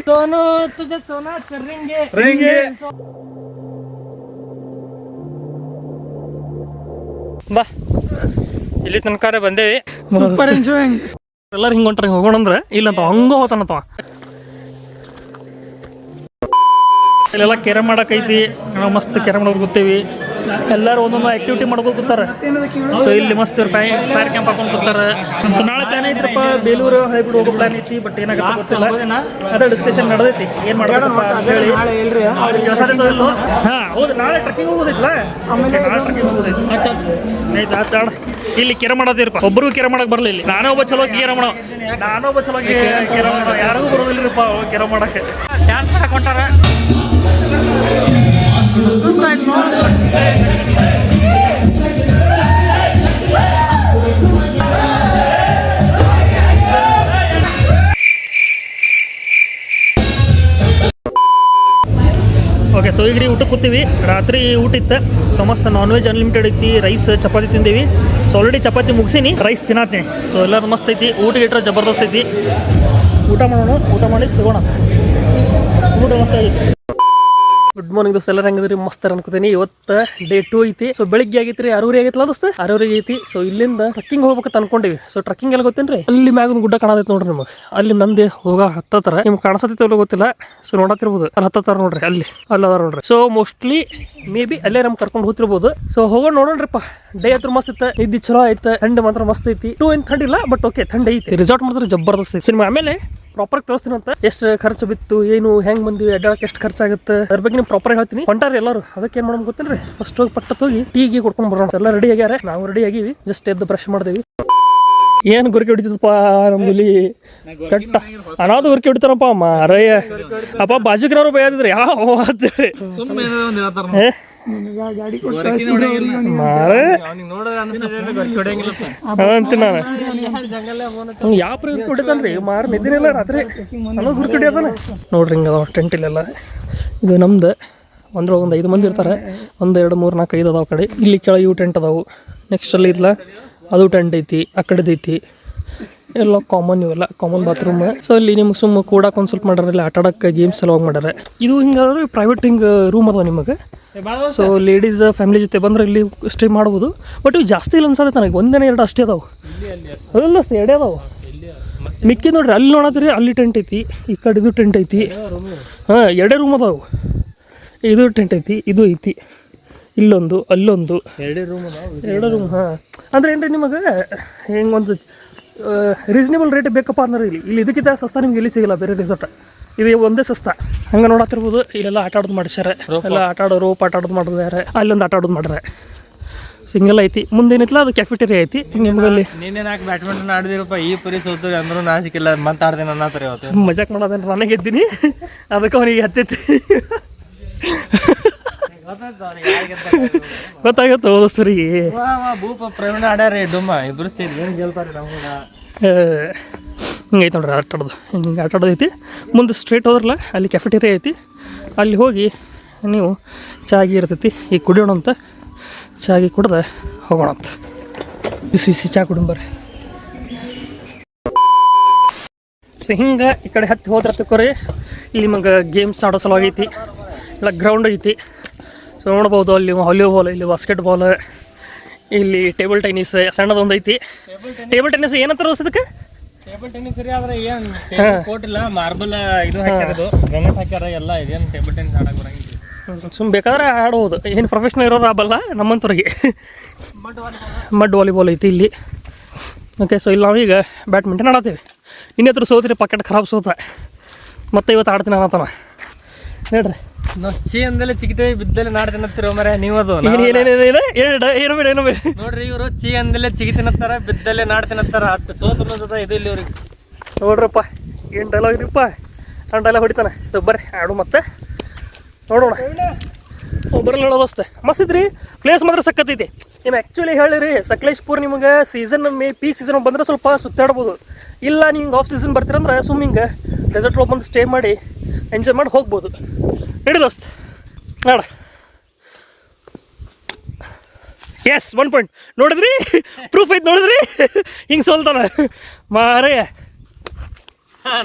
सोनू तुझे सोना रेंगे ಬಾ ಇಲ್ಲಿ ತನಕ ಬಂದೇವಿ. Super enjoying. ಎಲ್ಲರೂ ಹಿಂಗೆ ಹೊಂಟ್ರೆ ಹೋಗೋಣ ಅಂದ್ರೆ ಇಲ್ಲಂತ ಹಂಗ ಹೋತಾನಂತವ. ಇಲ್ಲೆಲ್ಲ ಕೆರೆ ಮಾಡಕೈತಿ, ನಾವು ಮಸ್ತ್ ಕೆರೆ ಮಾಡೋರು ಗೊತ್ತೇವಿ. ಎಲ್ಲರೂ ಒಂದೊಂದು ಆಕ್ಟಿವಿಟಿ ಮಾಡ್ಕೊಂಡು ಕೂತಾರೆ. ಸೊ ಇಲ್ಲಿ ಮಸ್ತ್ ಫೈರ್ ಕ್ಯಾಂಪ್ ಹಾಕೊಂಡು ಕೂತಾರೆ. ಸೊ ನಾಳೆ ಪ್ಲಾನ್ ಐತ್ರಪ್ಪ, ಬೇಲೂರು ಹೈಬ್ರಿಡ್ ಹೋಗೋ ಪ್ಲಾನ್ ಐತಿ. ಬಟ್ ಏನಾಗುತ್ತೆ ಗೊತ್ತಿಲ್ಲ, ಅದೇ ಡಿಸ್ಕಷನ್ ನಡೆದೈತಿ ಏನು ಮಾಡ್ಬೇಕಪ್ಪ ಅಂತ ಹೇಳಿ. ಹಾಂ ಹೌದು, ನಾಳೆ ಟ್ರೆಕ್ಕಿಂಗ್ ಹೋಗೋದಿಲ್ಲ, ನಾಳೆ ಟ್ರೆಕ್ಕಿಂಗ್ ಹೋಗೋದೈತಿ. ಆಯ್ತು ಇಲ್ಲಿ ಕೆರೆ ಮಾಡೋದಿರಪ್ಪ. ಒಬ್ಬರಿಗೂ ಕೆರೆ ಮಾಡಕ್ಕೆ ಬರಲಿಲ್ಲ. ಇಲ್ಲಿ ನಾನೇ ಒಬ್ಬ ಚಲೋ ಕೆರೆ ಮಾಡೋ, ಕೆರೆ ಮಾಡೋ, ಯಾರಿಗೂ ಬರೋದಿಲ್ಲರಿಪ್ಪ ಕೆರೆ ಮಾಡೋಕ್ಕೆ. ಡ್ಯಾನ್ಸ್ ಮಾಡಕ್ಕೆ ಹೊಂಟಾರ. ಓಕೆ, ಸೊ ಈಗ ಊಟಕ್ಕೆ ಕೂತೀವಿ. ರಾತ್ರಿ ಊಟ ಇತ್ತು, ಸೊ ಮಸ್ತ್ ನಾನ್ ವೆಜ್ ಅನ್ಲಿಮಿಟೆಡ್ ಐತಿ. ರೈಸ್ ಚಪಾತಿ ತಿಂದೀವಿ. ಸೊ ಆಲ್ರೆಡಿ ಚಪಾತಿ ಮುಗಿಸೀನಿ, ರೈಸ್ ತಿನ್ನತ್ತೀನಿ. ಸೊ ಎಲ್ಲರೂ ಮಸ್ತ್ ಐತಿ. ಊಟ ಗಿಟ್ರೆ ಜಬರ್ದಸ್ತ್ ಐತಿ. ಊಟ ಮಾಡೋಣ, ಊಟ ಮಾಡಿ ಸಿಗೋಣ. ಊಟ ಮಸ್ತ್ ಐತಿ. ಗುಡ್ ಮಾರ್ನಿಂಗ್ ದೋಸ್ತ, ಎಲ್ಲರೂ ಹೆಂಗಿದ್ರಿ? ಮಸ್ತ್ ಅನ್ಕೋತೀನಿ. ಇವತ್ತು ಡೇ 2 ಐತಿ. ಸೊ ಬೆಳಿಗ್ಗೆ ಆಗಿತ್ತು ರೀ, 6:30 ಆಗೈತಲ್ಲ ದೋಸ್ತ, 6:30 ಐತಿ. ಸೊ ಇಲ್ಲಿಂದ ಟ್ರಕ್ಕಿಂಗ್ ಹೋಗ್ಬೇಕಂತ ಅನ್ಕೊಂಡಿವಿ. ಸೊ ಟ್ರಕ್ಕಿಂಗ್ ಎಲ್ಲ ಗೊತ್ತೇನ್ರಿ, ಅಲ್ಲಿ ಮ್ಯಾಗ ಗುಡ್ಡ ಕಾಣತೈತಿ ನೋಡ್ರಿ ನಿಮಗೆ. ಅಲ್ಲಿ ಮಂದಿ ಹೋಗ ಹತ್ತತರ ನಿಮ್ಗೆ ಕಾಣಿಸತೈತಿ ಗೊತ್ತಿಲ್ಲ. ಸೊ ನೋಡತ್ತಿರ್ಬೋದು, ಅಲ್ಲಿ ಹತ್ತತರ ನೋಡ್ರಿ, ಅಲ್ಲಿ ಅದ ನೋಡ್ರಿ. ಸೊ ಮೋಸ್ಟ್ಲಿ ಮೇ ಬಿ ಅಲ್ಲೇ ನಮ್ಗೆ ಕರ್ಕೊಂಡು ಹೋಗ್ತಿರ್ಬೋದು. ಸೊ ಹೋಗೋಣ ನೋಡೋಣ್ರಿಪ್ಪ. ಡೇ ಹತ್ರ ಮಸ್ತ್ ಇತ್ತು, ನಿದ್ದಿ ಚಲೋ ಐತೆ. ಥಂಡ್ ಮಾತ್ರ ಮಸ್ತ್ ಐತಿ. 2 ಏನ್ ಥಂಡ್ ಇಲ್ಲ, ಬಟ್ ಓಕೆ ಥಂಡ್ ಐತಿ. ರಿಸಾರ್ಟ್ ಮಾತ್ರ ಜಬರ್ದಸ್ತ್ ಐತಿ. ನಿಮ್ಗೆ ಆಮೇಲೆ ಪ್ರಾಪರ್ ತೋರಿಸ್ತೀನಿ ಅಂತ, ಎಷ್ಟು ಖರ್ಚು ಬಿತ್ತು, ಏನು ಹೆಂಗ್ ಬಂದಿವಿ, ಅಡ್ಡಾಡಕ್ಕೆ ಎಷ್ಟು ಖರ್ಚಾಗುತ್ತೆ ಅದ್ರ ಬಗ್ಗೆ ನಿಮ್ಗೆ ಪ್ರಾಪರ್ ಹೇಳ್ತೀನಿ. ಹೊಂಟಾರಿ ಎಲ್ಲರೂ, ಅದಕ್ಕೆ ಏನ್ ಮಾಡೋಣ ಗೊತ್ತಿಲ್ರಿ, ಫಸ್ಟ್ ಹೋಗಿ ಪಟ್ಟತ್ ಹೋಗಿ ಟೀಗೆ ಕೊಡ್ಕೊಂಡು ಬರೋಣ. ಎಲ್ಲ ರೆಡಿ ಆಗ್ಯಾರ, ನಾವು ರೆಡಿ ಆಗಿವಿ. ಜಸ್ಟ್ ಎದ್ದು ಬ್ರಷ್ ಮಾಡ್ದೇವಿ. ಏನ್ ಗುರ್ಕಿ ಹೊಡಿತದಪ್ಪ ನಮ್ದಲ್ಲಿ, ಕಟ್ಟ ಅನಾದು ಗುರ್ಕಿ ಹೊಡಿತಾರಪ್ಪ ಮಾರಯ್ಯ. ಅಪ್ಪ ಬಾಜುಕಿನವ್ರು ಬೈದಿದ್ರಿ ಯಾವ ಅಂತೇಳಿ. ಅಂತೀನಿ ನಾನು, ಯಾವ ಪ್ರಯೋಗ ಹೊಡಿತಾನ್ರಿ ಮಾರ. ನಿದ್ದಿನಿಲ್ಲ ರಾತ್ರಿ ಅನ್ನೋ ಗುರ್ಕಿ ಹೊಡಿಯೋದಾನೆ ನೋಡ್ರಿ. ಹಿಂಗೆ ಅದಾವ ಟೆಂಟ್ ಇಲ್ಲೆಲ್ಲ. ಇದು ನಮ್ದು. ಒಂದು 5 ಮಂದಿ ಇರ್ತಾರೆ. 1 2 3 4 5 ಅದಾವ ಕಡೆ. ಇಲ್ಲಿ ಕೆಳಗೆ ಇವು ಟೆಂಟ್ ಅದಾವು. ನೆಕ್ಸ್ಟ್ ಅಲ್ಲಿ ಇಲ್ಲ, ಅದು ಟೆಂಟ್ ಐತಿ, ಆ ಕಡೆದೈತಿ. ಎಲ್ಲ ಕಾಮನ್, ಇವೆಲ್ಲ ಕಾಮನ್ ಬಾತ್ರೂಮ್. ಸೊ ಇಲ್ಲಿ ನಿಮ್ಗೆ ಸುಮ್ಮ ಕೂಡಕ್ಕೆ ಒಂದು ಸ್ವಲ್ಪ ಮಾಡ್ಯಾರ, ಇಲ್ಲಿ ಆಟ ಆಡೋಕ್ಕೆ ಗೇಮ್ಸ್ ಎಲ್ಲ ಹೋಗಿ ಮಾಡ್ಯಾರ. ಇದು ಹಿಂಗಾದ್ರೆ ಪ್ರೈವೇಟ್ ಹಿಂಗೆ ರೂಮ್ ಅದಾವ ನಿಮಗೆ. ಸೊ ಲೇಡೀಸ್ ಫ್ಯಾಮಿಲಿ ಜೊತೆ ಬಂದರೆ ಇಲ್ಲಿ ಸ್ಟೇ ಮಾಡ್ಬೋದು. ಬಟ್ ಇವು ಜಾಸ್ತಿ ಇಲ್ಲ ಅನ್ಸತ್ತೆ ನನಗೆ. 1 2 ಅಷ್ಟೇ ಅದಾವೆ. ಅದೆಲ್ಲ ಎರಡೇ ಅದಾವೆ. ಮಿಕ್ಕಿ ನೋಡ್ರಿ, ಅಲ್ಲಿ ನೋಡತ್ತೀರಿ, ಅಲ್ಲಿ ಟೆಂಟ್ ಐತಿ, ಈ ಕಡೆ ಇದು ಟೆಂಟ್ ಐತಿ. ಹಾಂ 2 ರೂಮ್ ಅದಾವೆ. ಇದು ಟೆಂಟ್ ಐತಿ, ಇದು ಐತಿ, ಇಲ್ಲೊಂದು ಅಲ್ಲೊಂದು 2 ರೂಮ್. ಹಾಂ ಅಂದರೆ ಏನು ರೀ, ನಿಮಗೆ ಹೆಂಗೆ ಒಂದು ರೀಸನೇಬಲ್ ರೇಟ್ ಬೇಕಪ್ಪ ಅಂದ್ರೆ ಇಲ್ಲಿ ಇದಕ್ಕಿಂತ ಸಸ್ತಾ ನಿಮ್ಗೆ ಇಲ್ಲಿ ಸಿಗಲ್ಲ ಬೇರೆ ರಿಸಾರ್ಟ್. ಇದು ಒಂದೇ ಸಸ್ತಾ. ಹಂಗೆ ನೋಡತ್ತಿರ್ಬೋದು, ಇಲ್ಲೆಲ್ಲ ಆಟ ಆಡೋದು ಮಾಡಿಸ್ಯಾರ. ಎಲ್ಲ ಆಟ ಆಡೋ ರೋಪ್ ಆಟ ಆಡೋದು ಮಾಡಿದಾರೆ. ಅಲ್ಲೊಂದು ಆಟ ಆಡೋದು ಮಾಡ್ರೆ. ಸೊ ಹಿಂಗೆಲ್ಲ ಐತಿ. ಮುಂದೇನಿತ್ತಲ್ಲ ಅದು ಕ್ಯಾಫೆಟೇರಿಯಾ ಐತಿ. ನಿಮ್ಗಲ್ಲಿ ನೀನೇನು ಹಾಕಿ ಬ್ಯಾಡ್ಮಿಂಟನ್ ಆಡಿದಿರಪ್ಪ, ಈ ಪರಿ ಸೋತು ಅಂದ್ರೂ ನಾ ಸಿಕ್ಕಿಲ್ಲ, ಮತ್ತೆ ಆಡ್ದೇನೆ ಅನ್ನತ್ತಾರೆ. ಇವತ್ತು ಮಜಾಕ್ ಮಾಡೋದೇನು, ನನಗೆ ಗೆದ್ದೀನಿ, ಅದಕ್ಕೆ ಅವನಿಗೆ ಹತ್ತೈತಿ. ಗೊತ್ತಾಗತ್ತೆ ಓದೋಸ್ತರಿಗೆ. ಭೂಪ ಪ್ರವೀಣ ಆಡ್ಯಾರ ಡುಮ್ಮ, ಇಬ್ರು ಸೇರಿ ಏನು ಗೆಲ್ತಾರೆ ನಮ್ಗೆ. ಹಿಂಗೈತೆ ನೋಡ್ರಿ ಆಟ ಆಡೋದು. ಹಿಂಗೆ ಆಟ ಆಡೋದು ಐತಿ. ಮುಂದೆ ಸ್ಟ್ರೇಟ್ ಹೋದ್ರಲ್ಲ, ಅಲ್ಲಿ ಕ್ಯಾಫೆಟೇರಿಯಾ ಐತಿ. ಅಲ್ಲಿ ಹೋಗಿ ನೀವು ಚಾಗಿ ಇರ್ತೈತಿ, ಈಗ ಕುಡಿಯೋಣ ಅಂತ. ಚಾಗಿ ಕುಡ್ದೆ ಹೋಗೋಣ ಅಂತ. ಬಿಸಿ ಚಹಾ ಕುಡಿಂಬರ್ರಿ. ಸೊ ಹಿಂಗೆ ಈ ಕಡೆ ಹತ್ತಿ ಹೋದ್ರೆ ತಕೋರಿ, ಇಲ್ಲಿ ನಿಮಗೆ ಗೇಮ್ಸ್ ಆಡೋ ಸಲುವಾಗೈತಿ. ಇಲ್ಲ ಗ್ರೌಂಡ್ ಐತಿ. ಸೊ ನೋಡ್ಬೋದು, ಅಲ್ಲಿ ವಾಲಿಬಾಲ್, ಇಲ್ಲಿ ಬಾಸ್ಕೆಟ್ಬಾಲ್, ಇಲ್ಲಿ ಟೇಬಲ್ ಟೆನ್ನಿಸ್ ಸಣ್ಣದೊಂದು ಐತಿ. ಟೇಬಲ್ ಟೆನ್ನಿಸ್ ಏನಂತ ಅದಕ್ಕೆ? ಟೇಬಲ್ ಟೆನ್ನಿಸ್ ಸರಿ ಆದ್ರೆ ಏನು ಕೋರ್ಟ್ ಇಲ್ಲ, ಮಾರ್ಬಲ್ ಇದು ಹಾಕ್ಯಾರದು, ಗ್ರಾನೈಟ್ ಹಾಕ್ಯಾರ. ಎಲ್ಲ ಇದೇನು ಟೇಬಲ್ ಟೆನ್ನಿಸ್ ಆಡಕ್ಕೆ ಬರಂಗಿಲ್ಲ. ಸುಮ್ಮನೆ ಬೇಕಾದ್ರೆ ಆಡ್ಬೋದು. ಏನು ಪ್ರೊಫೆಷ್ನಲ್ ಇರೋರು ಆಗಲ್ಲ ನಮ್ಮಂಥವ್ರಿಗೆ. ಮಡ್ ವಾಲಿಬಾಲ್ ಐತಿ ಇಲ್ಲಿ. ಓಕೆ, ಸೊ ಇಲ್ಲಿ ನಾವೀಗ ಬ್ಯಾಡ್ಮಿಂಟನ್ ಆಡತ್ತೀವಿ. ಇನ್ನೇತ್ರ ಸೋತ್ರಿ, ಪಾಕೆಟ್ ಖರಾಬ್ ಸೋತ. ಮತ್ತೆ ಇವತ್ತು ಆಡ್ತೀನಿ ಅನ್ನತಾನ ಹೇಳ್ರಿ. ಚಿ ಅಂದಲೇ ಚಿಗಿತೇವೆ, ಬಿದ್ದಲೆ ನಾಡ್ತಿನತ್ತಿರೋ ಮರ ನೀವು. ಅದು ನೋಡ್ರಿ, ಇವರು ಚಿ ಅಂದಲೇ ಚಿಗಿತಿನತ್ತಾರ, ಬಿದ್ದಲೆ ನಾಡ್ತಿನತ್ತಾರ. ಹತ್ತು ಸೋತ ಇದು ಇಲ್ಲಿ ಇವ್ರಿಗೆ. ನೋಡ್ರಪ್ಪ ಏನು ಡೈಲಾಗ್ ಇದ್ರಿಪ್ಪ, ನಾನು ಡೈಲಾಗ್ ಹೊಡಿತಾನೆ. ಬರ್ರಿ ಆಡು ಮತ್ತೆ ನೋಡೋಣ. ಬರಲ್ಲ ಹೇಳೋವಸ್ತೆ ಮಸ್ತ್ ಐತ್ರಿ. ಪ್ಲೇಸ್ ಮಾತ್ರ ಸಕ್ಕತ್ತೈತಿ. ನೀವು ಆ್ಯಕ್ಚುಲಿ ಹೇಳಿರಿ, ಸಕಲೇಶ್ಪುರ್ ನಿಮಗೆ ಸೀಸನ್ ಪೀಕ್ ಸೀಸನ್ ಬಂದರೆ ಸ್ವಲ್ಪ ಸುತ್ತಾಡ್ಬೋದು. ಇಲ್ಲ ನಿಮ್ಗೆ ಆಫ್ ಸೀಸನ್ ಬರ್ತೀರಂದ್ರೆ ಸ್ವಿಮ್ಮಿಂಗ್ ರೆಸಾರ್ಟ್ ಬಂದು ಸ್ಟೇ ಮಾಡಿ ಎಂಜಾಯ್ ಮಾಡಿ ಹೋಗ್ಬೋದು. ನಡಿ ದೋಸ್ತ್ ನೋಡ. ಎಸ್ 1 ಪಾಯಿಂಟ್ ನೋಡಿದ್ರಿ, ಪ್ರೂಫ್ ಐತೆ ನೋಡಿದ್ರಿ. ಹಿಂಗೆ ಸೋಲ್ತಾನ ಮಾರೇ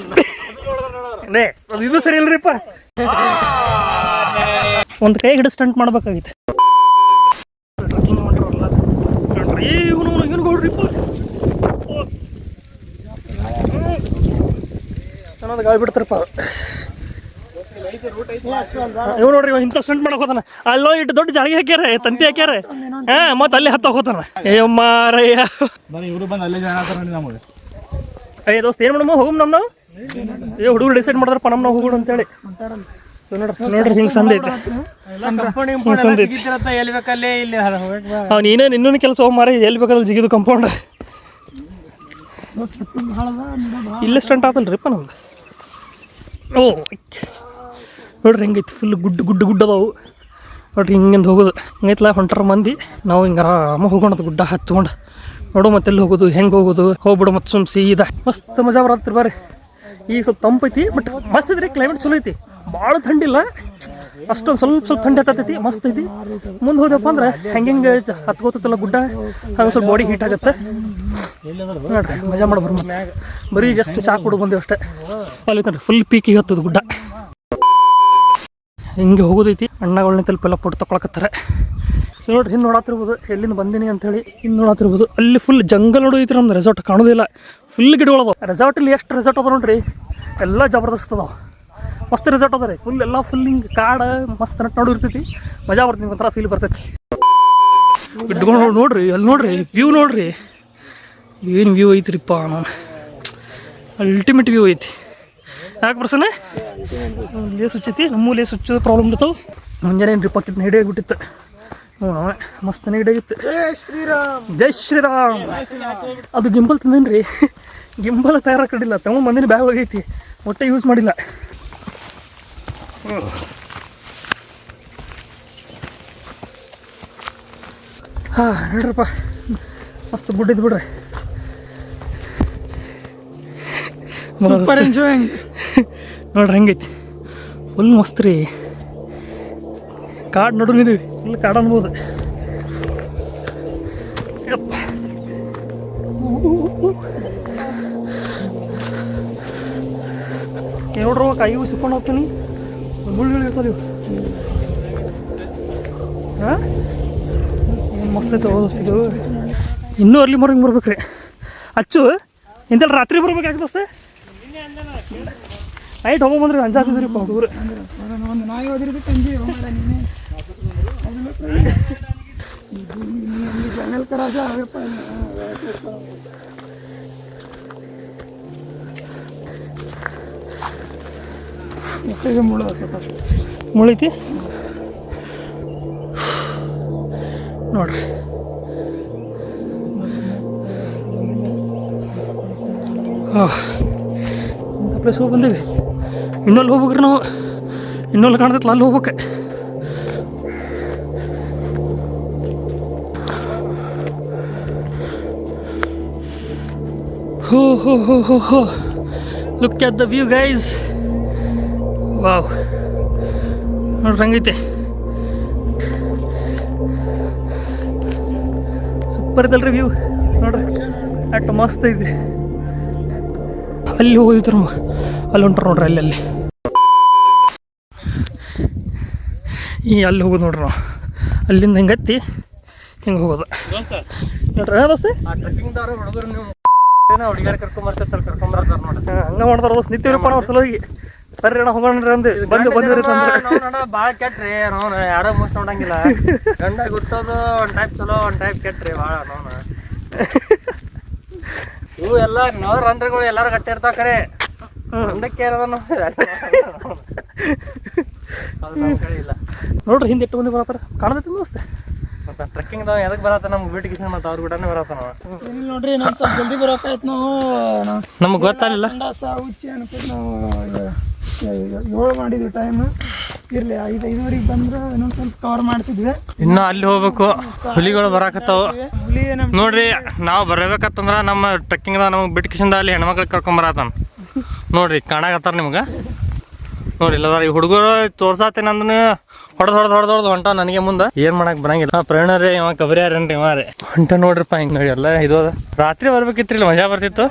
ಅದು ಇದು ಸರಿ ಇಲ್ರಿಪ್ಪ. ಒಂದು ಕೈ ಹಿಡಿದು ಸ್ಟಂಟ್ ಮಾಡ್ಬೇಕಾಗಿತ್ತು. ಇವನು ನೋಡ್ರಿಪ್ಪ ಅನ್ನೋದು ಗಾಳಿ ಬಿಡ್ತಾರಪ್ಪ. ಇವ್ ನೋಡ್ರಿ ಇಂಥ ಸ್ಟಂಟ್ ಮಾಡಕ್ ಹೋತಾನ. ಅಲ್ಲೋ ಇಟ್ಟು ದೊಡ್ಡ ಜಾಳಿಗೆ ಹಾಕ್ಯಾರ, ತಂತಿ ಹಾಕ್ಯಾರ. ಮತ್ತೆ ಅಲ್ಲಿ ಹತ್ತ ಹೋತಾನ. ಮಾರಯ್ಯ ಇವರು ಬಂದು ಅಲ್ಲೇ ಜಾಯ್ನ್ ಆಗ್ತಾರ ನಮಗೆ. ಅಯ್ಯ ದೋಸ್ತ ಏನು ಮಾಡಮ್ಮ ಹೋಗಮ್ ನಮ್ಮ ನಾವು ಹುಡುಗರು ಡಿಸೈಡ್ ಮಾಡ್ತಾರಪ್ಪ ನಮ್ಮ ನಾವು ಹೋಗೋಣ ಅಂತೇಳಿ. ನೋಡ್ರಿ ಹಿಂಗೆ ಸಂದೆ ಐತೆ. ಎಲ್ಲಿ ಬೇಕಲ್ಲೇ ಇಲ್ಲಿ ಅವ್ನು ಏನೇನು ಇನ್ನೊಂದು ಕೆಲಸ ಹೋಗಿ ಮಾರಿ ಎಲ್ಲಿ ಬೇಕಾದ್ರೆ ಜಿಗಿದು ಕಂಪೌಂಡ್ ಇಲ್ಲೇ ಸ್ಟಂಟ್ ಆತಲ್ರಿಪ್ಪ ನಮ್ದು. ಓ ನೋಡ್ರಿ ಹೆಂಗೈತಿ ಫುಲ್ ಗುಡ್ಡ ಅದಾವು ನೋಡ್ರಿ. ಹಿಂಗಿಂದ ಹೋಗೋದು ಹಂಗೈತ್ಲ ಹೊಂಟಾರ ಮಂದಿ. ನಾವು ಹಿಂಗೆ ಆರಾಮ ಹೋಗೋಣದು ಗುಡ್ಡ ಹತ್ಕೊಂಡು ನೋಡು ಮತ್ತೆ ಎಲ್ಲಿ ಹೋಗೋದು ಹೆಂಗೆ ಹೋಗೋದು ಹೋಗ್ಬಿಡು ಮತ್ತೆ ಸುಮ್ ಸೀದಾ ಮಸ್ತ್ ಮಜಾ ಬರತ್ರಿ ಬರ್ರಿ. ಈಗ ಸ್ವಲ್ಪ ತಂಪೈತಿ ಬಟ್ ಮಸ್ತ್ ಐತ್ರಿ. ಕ್ಲೈಮೇಟ್ ಚಲೋ ಐತಿ, ಭಾಳ ಥಂಡಿಲ್ಲ, ಅಷ್ಟೊಂದು ಸ್ವಲ್ಪ ಥಂಡಿ ಹತ್ತೈತಿ, ಮಸ್ತ್ ಐತಿ. ಮುಂದೆ ಹೋದಪ್ಪ ಅಂದ್ರೆ ಹೆಂಗೆ ಹತ್ಕೋತಲ್ಲ ಗುಡ್ಡ ಹಂಗೆ ಸ್ವಲ್ಪ ಬಾಡಿ ಹೀಟ್ ಆಗುತ್ತೆ ನೋಡ್ರಿ. ಮಜಾ ಮಾಡ್ಬಾರ್ದು ಮತ್ತೆ ಬರೀ ಜಸ್ಟ್ ಚಾ ಕುಡು ಬಂದೇವು ಅಷ್ಟೇ. ಅಲ್ಲಿ ನೋಡ್ರಿ ಫುಲ್ ಪೀಕಿಗೆ ಹತ್ತದ ಗುಡ್ಡ. ಹಿಂಗೆ ಹೋಗೋದೈತಿ. ಅಣ್ಣಗಳನ್ನ ತಲುಪೆಲ್ಲ ಫೋಟೋ ತೊಗೊಳಕತ್ತಾರೆ. ಸೊ ನೋಡ್ರಿ ಹಿಂದೆ ನೋಡತ್ತಿರ್ಬೋದು ಎಲ್ಲಿಂದ ಬಂದೀನಿ ಅಂತೇಳಿ. ಹಿಂದೆ ನೋಡತ್ತಿರ್ಬೋದು ಅಲ್ಲಿ ಫುಲ್ ಜಂಗಲ್ ನೋಡೋದೈತಿ. ನಮ್ದು ರೆಸಾರ್ಟ್ ಕಾಣೋದಿಲ್ಲ, ಫುಲ್ ಗಿಡಗಳದಾವ. ರೆಸಾರ್ಟಲ್ಲಿ ಎಷ್ಟು ರೆಸಾರ್ಟ್ ಅದ ನೋಡ್ರಿ, ಎಲ್ಲ ಜಬರ್ದಸ್ತ್ ಅದಾವ. ಮಸ್ತ್ ರೆಸಾರ್ಟ್ ಅದ ರೀ. ಫುಲ್ ಹಿಂಗೆ ಕಾಡು ಮಸ್ತ್ ನೋಡು ಇರ್ತೈತಿ. ಮಜಾ ಬರ್ತೈತಿ, ಒಂಥರ ಫೀಲ್ ಬರ್ತೈತಿ. ಗಿಡ್ಗಳು ನೋಡ್ರಿ, ಅಲ್ಲಿ ನೋಡ್ರಿ ವ್ಯೂ ನೋಡ್ರಿ, ಏನು ವ್ಯೂ ಐತ್ರಿಪ್ಪ. ನಾನು ಅಲ್ಟಿಮೇಟ್ ವ್ಯೂ ಐತಿ. ಯಾಕೆ ಬರ್ಸನೆ ಲೇಸ್ ಹುಚ್ಚೈತಿ. ನಮ್ಮೂ ಲೇಸ್ ಹುಚ್ಚೋದು ಪ್ರಾಬ್ಲಮ್ ಇರ್ತಾವೆ. ಮುಂಜಾನೆ ಏನು ಪಾಕೆಟ್ ನೆಗಡಿ ಆಗಿಬಿಟ್ಟಿತ್ತು. ಮಸ್ತ್ ನೆಗಡಿ ಆಗಿತ್ತು. ಜೈ ಶ್ರೀರಾಮ್. ಅದು ಗಿಂಬಲ್ ತಂದೇನ್ರಿ, ಗಿಂಬಲ್ ತಯಾರಾಕೊಂಡಿಲ್ಲ. ತಗೊಂಡು ಬಂದಿನ ಬ್ಯಾಗ್ ಹೋಗೈತಿ, ಒಟ್ಟೆ ಯೂಸ್ ಮಾಡಿಲ್ಲ. ಹಾಂ ನೋಡ್ರಪ್ಪ ಮಸ್ತ್ ಗುಡ್ಡಿದ್ದು ಬಿಡ್ರಿ. ಸೂಪರ್ ಎಂಜಾಯಿಂಗ್ ನೋಡ್ರಿ ಹೆಂಗೈತಿ. ಫುಲ್ ಮಸ್ತ್ ರೀ. ಕಾಡು ನಡು ಇದೀವಿ, ಫುಲ್ ಕಾಡು ಅನ್ಬೋದು. ಯಪ್ಪ ನೋಡ್ರಿ ಕಾಯಿ ಸಿಕ್ಕೊಂಡು ಹೋಗ್ತೀನಿ. ಮುಳ್ಳು ಇರ್ತಾವೆ ಇವು. ಹಾಂ ಏನು ಮಸ್ತ್ ಐತೆ ದೋಸ್ತಿದು. ಇನ್ನೂ ಅರ್ಲಿ ಮಾರ್ನಿಂಗ್ ಬರ್ಬೇಕ್ರಿ. ಅಚ್ಚು ಇಂತೆಲ್ಲ ರಾತ್ರಿ ಬರ್ಬೇಕಾಗಿ ದೋಸ್ತೆ. ನೈಟ್ ಹೋಗ್ಬಂದ್ರಿ ಅಂಜಾತಿದ್ರಿಪ್ಪ ಹುಡುಗರು. ಒಂದು ನಾಯಿ ಹೋದಿರೋದು ತಂಗಿ ಜಂಗಲ್ ಕರಾಜ ಆಗಪ್ಪ. ಮುಳು ಸ್ವಲ್ಪ ಮುಳೈತಿ ನೋಡ್ರಿ. ಇಂಥ ಪ್ಲೇಸ್ ಹೋಗಿ ಬಂದೀವಿ. ಇನ್ನೊಲ್ಲಿ ಹೋಗ್ಬೇಕ್ರಿ ನಾವು. ಇನ್ನೊಲ್ಲಿ ಕಾಣ್ತೈತಲ್ಲ ಅಲ್ಲಿ ಹೋಗ್ಬೇಕು. ಹೋ look at the view guys. Wow ನೋಡ್ರಿ ಹಂಗೈತೆ. ಸೂಪರ್ ಐತಲ್ರಿ ವ್ಯೂ ನೋಡ್ರಿ. ಅಟ್ ಮಸ್ತ್ ಐತಿ. ಅಲ್ಲಿ ಹೋಗಿದ್ರು ಅಲ್ಲಿ ಹೊಂಟ್ರ ನೋಡ್ರಿ. ಅಲ್ಲಿ ಅಲ್ಲಿ ಹೋಗೋದು ನೋಡ್ರಿ ನಾವು. ಅಲ್ಲಿಂದ ಹಿಂಗೆ ಹತ್ತಿ ಹಿಂಗೆ ಹೋಗೋದು ನೋಡ್ರಿ. ದೋಸ್ತೆ ಟ್ರೆಕ್ಕಿಂಗ್ದವ್ರು ಹುಡುಗರು ನೀವು ಹುಡುಗಿಯರು ಕರ್ಕೊಂಬರ್ತಾರೆ ನೋಡಿ. ಹಂಗೆ ಮಾಡ್ತಾರ ದೋಸ್ತ್. ನಿಂತೀವ್ರಪ್ಪ ಅವ್ರ ಸಲುವಾಗಿ. ಬರ್ರಿ ಅಣ್ಣ ಹೋಗೋಣ್ರಿ ಅಂದೆ ಬಂದಿರಿ. ಭಾಳ ಕೆಟ್ರಿ ನೋವು ಯಾರೋ ಮುಸ್ ನೋಡಂಗಿಲ್ಲ. ಗಂಡ ಗುರ್ತೋದು ಒಂದು ಟೈಪ್ ಚಲೋ, ಒಂದು ಟೈಪ್ ಕೆಟ್ರಿ ಭಾಳ ನೋವು. ಇವು ಎಲ್ಲ ನೋವು ರಂಧ್ರಗಳು ಎಲ್ಲರೂ ಗಟ್ಟಿ ಇರ್ತಾವ ಕರೆ. ಒಂದಕ್ಕೆ ಇಲ್ಲ ನೋಡ್ರಿ ಹಿಂದೆ ಇಟ್ಟು ಬಂದು ಬರತ್ತಾರ ಕಾಣದೈತಿ ದೋಸ್ತೆ. ಮತ್ತು ಟ್ರೆಕ್ಕಿಂಗ್ದವ ಎದಕ್ಕೆ ಬರತ್ತ ನಮ್ಗೆ ಬ್ಯೂಟಿಫಿಕೇಶನ್ ಮತ್ತು ಅವ್ರ ಕೂಡನೇ ಬರತ್ತ ನಾವು. ಏನಿಲ್ಲ ನೋಡ್ರಿ, ನಾವು ಸ್ವಲ್ಪ ಜಲ್ದಿ ಬರೋಕಾಯ್ತು. ನಾವು ನಮ್ಗೆ ಗೊತ್ತಾಗಲಿಲ್ಲ. ಸಂಡಾಸ ಹುಚ್ಚಿ ಅನ್ಕೊಂಡು ನಾವು 7 ಮಾಡಿದ್ವಿ ಟೈಮ್. ಇರಲಿ 5:05 ಬಂದ್ರೆ ಇನ್ನೊಂದು ಸ್ವಲ್ಪ ಕವರ್ ಮಾಡ್ತಿದ್ವಿ. ಇನ್ನೂ ಅಲ್ಲಿ ಹೋಗ್ಬೇಕು. ಹುಲಿಗಳು ಬರಾಕತ್ತಾವ ಹುಲಿ ನೋಡ್ರಿ. ನಾವು ಬರಬೇಕತ್ತಂದ್ರೆ ನಮ್ಮ ಟ್ರೆಕ್ಕಿಂಗ್ದಾಗ ನಮಗೆ ಬ್ಯೂಟಿಫಿಕೇಶನ್ದಾಗ ಅಲ್ಲಿ ಹೆಣ್ಮಕ್ಳಿಗೆ ಕರ್ಕೊಂಬರತ್ತಾನ ನೋಡ್ರಿ. ಕಾಣಾಕತ್ತಾರ ನಿಮ್ಗೆ ನೋಡಿ. ಇಲ್ಲ ಈ ಹುಡುಗರು ತೋರ್ಸಾತೇನಂದ್ರೆ ಹೊಡೆದು ಹೊಂಟ ನನಗೆ ಮುಂದೆ ಏನು ಮಾಡಕ್ಕೆ ಬರಂಗಿಲ್ಲ. ಪ್ರವೀಣರೇ ಇವ ಕಬರಿ ಯಾರೇನ್ರಿ ಇವಾರೆ ಹೊಂಟ ನೋಡ್ರಿಪ್ಪ. ಹಿಂಗೆ ನೋಡಿ ಎಲ್ಲ ಇದು ಅದ. ರಾತ್ರಿ ಬರ್ಬೇಕಿತ್ತು ಇಲ್ಲ, ಮಜಾ ಬರ್ತಿತ್ತು,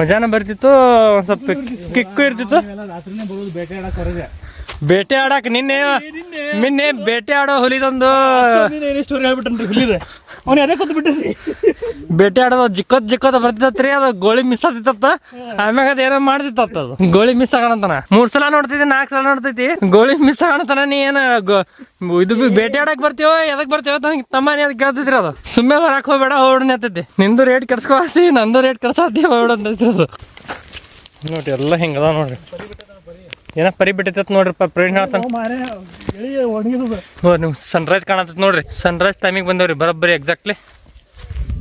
ಮಜಾನ ಬರ್ತಿತ್ತು, ಒಂದು ಸ್ವಲ್ಪ ಕಿಕ್ಕು ಇರ್ತಿತ್ತು. ಬೇಟೆ ಆಡಕ್ ನಿನ್ನೆ ಬೇಟೆ ಆಡೋ ಹುಲಿದೊಂದು ಸ್ಟೋರಿ ಹೇಳ್ಬಿಟ್ಟನ್ರಿ ಹುಲಿದೆ. ಅವ್ನು ಅದೇ ಕೂತ್ ಬಿಟ್ಟಿರಿ. ಬೇಟೆ ಆಡೋದು ಜಿಕ್ಕೋತ್ ಬರ್ತಿತ್ತತ್ರಿ. ಅದು ಗೋಳಿ ಮಿಸ್ ಆಗ್ತಿತ್ತ. ಆಮ್ಯಾಗ ಅದು ಏನೋ ಮಾಡ್ತಿತ್ತ ಅದು. ಗೋಳಿ ಮಿಸ್ ಆಗಣತನ 3 ಸಲ ನೋಡ್ತೈತಿ, 4 ಸಲ ನೋಡ್ತೈತಿ. ಗೋಳಿ ಮಿಸ್ ಆಗಣತನ ನೀ ಏನು ಇದು ಬೇಟೆ ಆಡಕ್ ಬರ್ತೀವೋ ಎದಕ್ ಬರ್ತೀವೋ ತಮ್ಮ ನೀ ಅದಕ್ಕೆ ಕೇಳ್ತೈತ್ರಿ. ಅದು ಸುಮ್ಮನೆ ಬರಕ್ ಹೋಗ್ಬೇಡ, ಹೋಗ್ಬಿಡ ಅಂತೈತಿ. ನಿಂದು ರೇಟ್ ಕೆಡ್ಸ್ಕೊತಿ, ನಂದು ರೇಟ್ ಕೆಡ್ಸಾತಿ, ಹೋಗ್ಬಿಡ ಅಂತೈತಿ ಅದು. ನೋಡ್ರಿ ಎಲ್ಲ ಹಿಂಗದ ನೋಡ್ರಿ. ಏನೋ ಪರಿ ಬಿಟ್ಟೈತಿ ನೋಡ್ರಿಪ್ಪ. ಪ್ರವೀಣ್ ಹೇಳ್ತಾನೆ ನೋಡ್ರಿ ನಿಮ್ಗೆ ಸನ್ರೈಸ್ ಕಾಣತೈತಿ ನೋಡ್ರಿ. ಸನ್ರೈಸ್ ಟೈಮಿಗೆ ಬಂದೇವ್ರಿ ಬರೋಬ್ಬರಿ ಎಕ್ಸಾಕ್ಟ್ಲಿ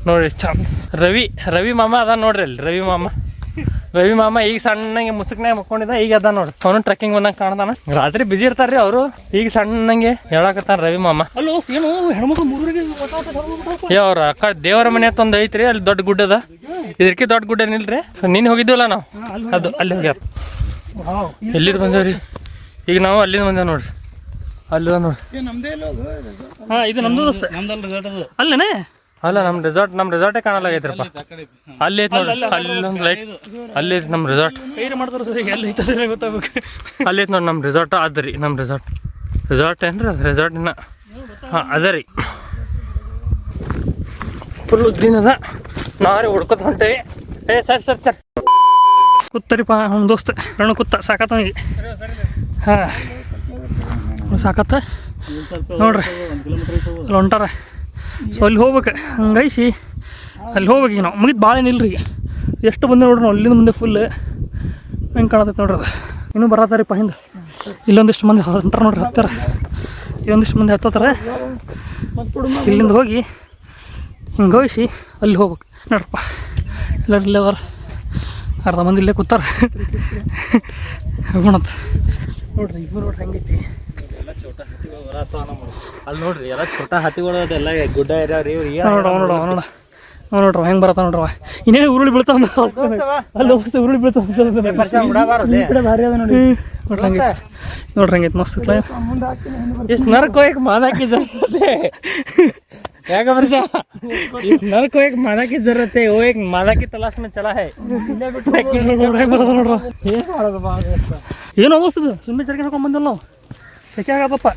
ನೋಡ್ರಿ. ರವಿ ಮಾಮ ಅದ ನೋಡ್ರಿ ಅಲ್ಲಿ. ರವಿ ಮಾಮ ಈಗ ಸಣ್ಣಂಗೆ ಮುಸುಕ್ನಾಗ ಮಕ್ಕೊಂಡಿದ್ದ, ಈಗ ಅದ ನೋಡ್ರಿ. ಅವನು ಟ್ರೆಕ್ಕಿಂಗ್ ಬಂದಂಗೆ ಕಾಣ್ತಾನ. ರಾತ್ರಿ ಬಿಜಿ ಇರ್ತಾರ್ರಿ ಅವರು. ಈಗ ಸಣ್ಣಂಗೆ ಹೇಳಕತ್ತಾನ ರವಿ ಮಾಮ. ಅಲ್ಲೋ ಏನು ಹೆಣ್ಮಕ್ಳು 3 ಅವ್ರ ಅಕ್ಕ ದೇವರ ಮನೆ ಅಂತ ಒಂದು ಐತ್ರಿ, ಅಲ್ಲಿ ದೊಡ್ಡ ಗುಡ್ಡ ಅದ. ಇದಕ್ಕೆ ದೊಡ್ಡ ಗುಡ್ಡ ಏನಿಲ್ರಿ. ನಿನ್ನೆ ಹೋಗಿದ್ದೀವಲ್ಲ ನಾವು, ಅದು ಅಲ್ಲಿ ಹೋಗ್ಯಾರ. ಎಲ್ಲಿದ್ದು ಬಂದೇವ್ರಿ ಈಗ ನಾವು? ಅಲ್ಲಿಂದ ಬಂದೇವ್ ನೋಡ್ರಿ. ಅಲ್ಲಿದ ನೋಡ್ರಿ. ಹಾಂ ಇದು ನಮ್ದು ದೋಸ್ತ. ಅಲ್ಲೇನೆ ಅಲ್ಲ ನಮ್ಮ ರೆಸಾರ್ಟೇ ಕಾಣಲಾಗೈತ್ರಪ್ಪ. ಅಲ್ಲಿ ಐತೆ ನೋಡ್ರಿ, ಅಲ್ಲೊಂದು ಲೈಟ್. ಅಲ್ಲಿ ಐತೆ ನಮ್ಮ ರೆಸಾರ್ಟ್. ಕೈರು ಮಾಡ್ತಾರ ಸರ್, ಎಲ್ಲಿ ಐತದ್ರೆ ಗೊತ್ತಾಗ್ಬೇಕು. ಅಲ್ಲಿ ಐತೆ ನೋಡಿ ನಮ್ಮ ರೆಸಾರ್ಟ್. ಅದು ರೀ ನಮ್ಮ ರೆಸಾರ್ಟ್ ಏನ್ರಿ ಅದು? ರೆಸಾರ್ಟಿನ ಹಾಂ ಅದ ರೀ. ಫುಲ್ ಉದ್ದಿನ ಅದ. ನಾವೇ ಹುಡ್ಕೊತ ಹೊಂಟೇವಿ. ಸರ್ ಕೂತ್ತರಿಪ್ಪ ನಮ್ಮ ದೋಸ್ತ ರಣ ಕೂತ ಸಾಕತ್ತ ನನಗೆ. ಹಾಂ ಸಾಕತ್ತ ನೋಡ್ರಿ. ಅಲ್ಲಿ ಹೊಂಟಾರ. ಸೊ ಅಲ್ಲಿ ಹೋಗ್ಬೇಕು. ಹಂಗೈಸಿ ಅಲ್ಲಿ ಹೋಗ್ಬೇಕು. ಈಗ ನಾವು ಮುಗಿದು ಭಾಳ ಏನಿಲ್ಲ ರೀ. ಈಗ ಎಷ್ಟು ಬಂದೆ ನೋಡ್ರಿ ನಾವು ಅಲ್ಲಿಂದ ಮುಂದೆ ಫುಲ್ ಹೆಂಗೆ ಕಾಣತೈತೆ ನೋಡ್ರಿ. ಅದು ಇನ್ನೂ ಬರತ್ತಾರಿಪ್ಪ ಹಿಂದೆ. ಇಲ್ಲೊಂದಿಷ್ಟು ಮಂದಿ ಹೊಂಟಾರ ನೋಡ್ರಿ, ಹತ್ತಾರ. ಇನ್ನೊಂದಿಷ್ಟು ಮಂದಿ ಹತ್ತತ್ತಾರೆ. ಇಲ್ಲಿಂದ ಹೋಗಿ ಹಿಂಗೆ ಹೋಗಿಸಿ ಅಲ್ಲಿ ಹೋಗ್ಬೇಕು ನೋಡ್ರಪ್ಪ. ಎಲ್ಲರೂ ಇಲ್ಲೇ ಅವರ ಅರ್ಧ ಮಂದಿ ಇಲ್ಲೇ ಕೂತಾರ. ಹೋಗೋಣಂತ ನೋಡ್ರಿ. ಇಬ್ಬರು ನೋಡ್ರಿ ಹೆಂಗೈತಿ. ಅಲ್ಲಿ ನೋಡ್ರಿ ಎಲ್ಲ ಛೋಟ ಹತ್ತಿಗಳು ಅದೆಲ್ಲ ಗುಡ್ಡ ಇರ್ಯಾವ್ರಿ. ನೋಡ್ರಿ ಹೆಂಗೆ ಬರತ್ತ ನೋಡ್ರವ. ಇನ್ನೇನು ಉರುಳಿ ಬೀಳ್ತಾವ ಅಲ್ಲಿ ಉರುಳಿ ಬೀಳ್ತಾವ ಭಾರಿ ಅದ ನೋಡಿ. ನೋಡ್ರಿ ಹಂಗೈತಿ, ನೋಡ್ರಿ ಹಂಗೈತಿ ಮಸ್ತ್ ಕ್ಲೈಮ್. ಎಷ್ಟು ನರಕ ಹೋಯಕ್ ಮಾದಾಕಿ ಜರತ್ತೆ. ಯಾಕ ಬರ್ಸ ನರಕ ಹೋಯಕ್ ಮಾದಾಕಿ ಜರತ್ತೆ. ಹೋಯಕ್ ಮಾದಾಕಿ ತಲಾಶ್ ಮೇ ಚಲಾ ಹೈ. ಏನು ಅವಸ್ತದ ಸುಮ್ಮನೆ ಚರ್ಕೆ ಹಾಕೊಂಡ್ ಬಂದಿಲ್ಲ ನಾವು. ಸೆಕೆ ಆಗತ್ತಪ್ಪ.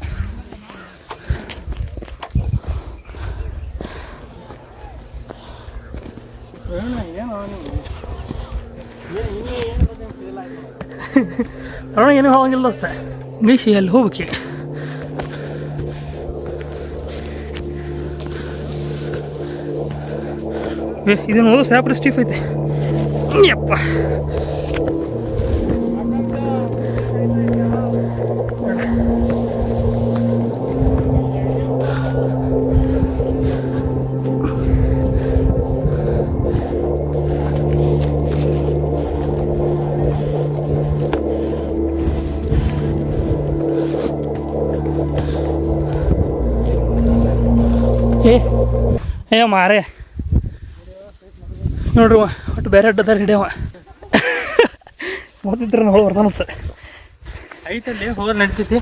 ಅಣ್ಣ ಏನು ಹೋಗಂಗಿಲ್ಲ ದೋಸ್ತ. ಗೀಸಿ ಅಲ್ಲಿ ಹೋಗ್ಬೇಕೀಗ. ಇದೇನು ಹೋದ ಸ್ಯಾಪ್ರಿ ಸ್ಟೀಫ್ ಐತೆ ಯಪ್ಪ. ಏ ಮಾರೇ ನೋಡ್ರಿ ಒಟ್ಟು ಬೇರೆ ಅಡ್ಡದಾರ ಹಿಡಿಯವ. ಓದಿದ್ರೆ ನಾವು ಬರ್ತಾನಂತ ಐತಲ್ಲಿ ಹೋಗೋದು ನಡಿತೈತಿ.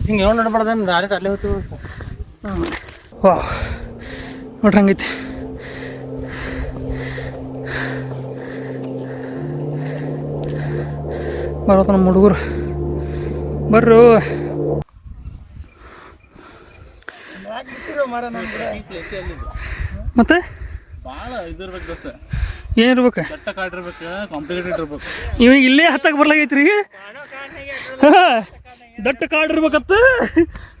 ಹಿಂಗೆ ಯಾವ ನಡ್ಬಾರ್ದ ದಾರಿ ಅಲ್ಲೇ ಹೋಗ್ತೀವಿ. ವಾ ನೋಡ್ರಿ ಹಂಗೈತಿ. ಬರತ್ತ ನಮ್ಮ ಹುಡುಗರು ಬರ್ರು. ಮತ್ತೆ ಭಾಳ ಇದಿರ್ಬೇಕು ದೋಸ್ತ. ಏನಿರ್ಬೇಕು? ಕಟ್ಟ ಕಾಡಿರ್ಬೇಕು, ಕಾಂಪ್ಲಿಕೇಟೆಡ್ ಇರ್ಬೇಕು. ಇವಾಗ ಇಲ್ಲೇ ಹತ್ತಕ್ಕೆ ಬರ್ಲಾಗೈತ್ರಿ. ದಟ್ಟ ಕಾಡು ಇರ್ಬೇಕತ್ತ.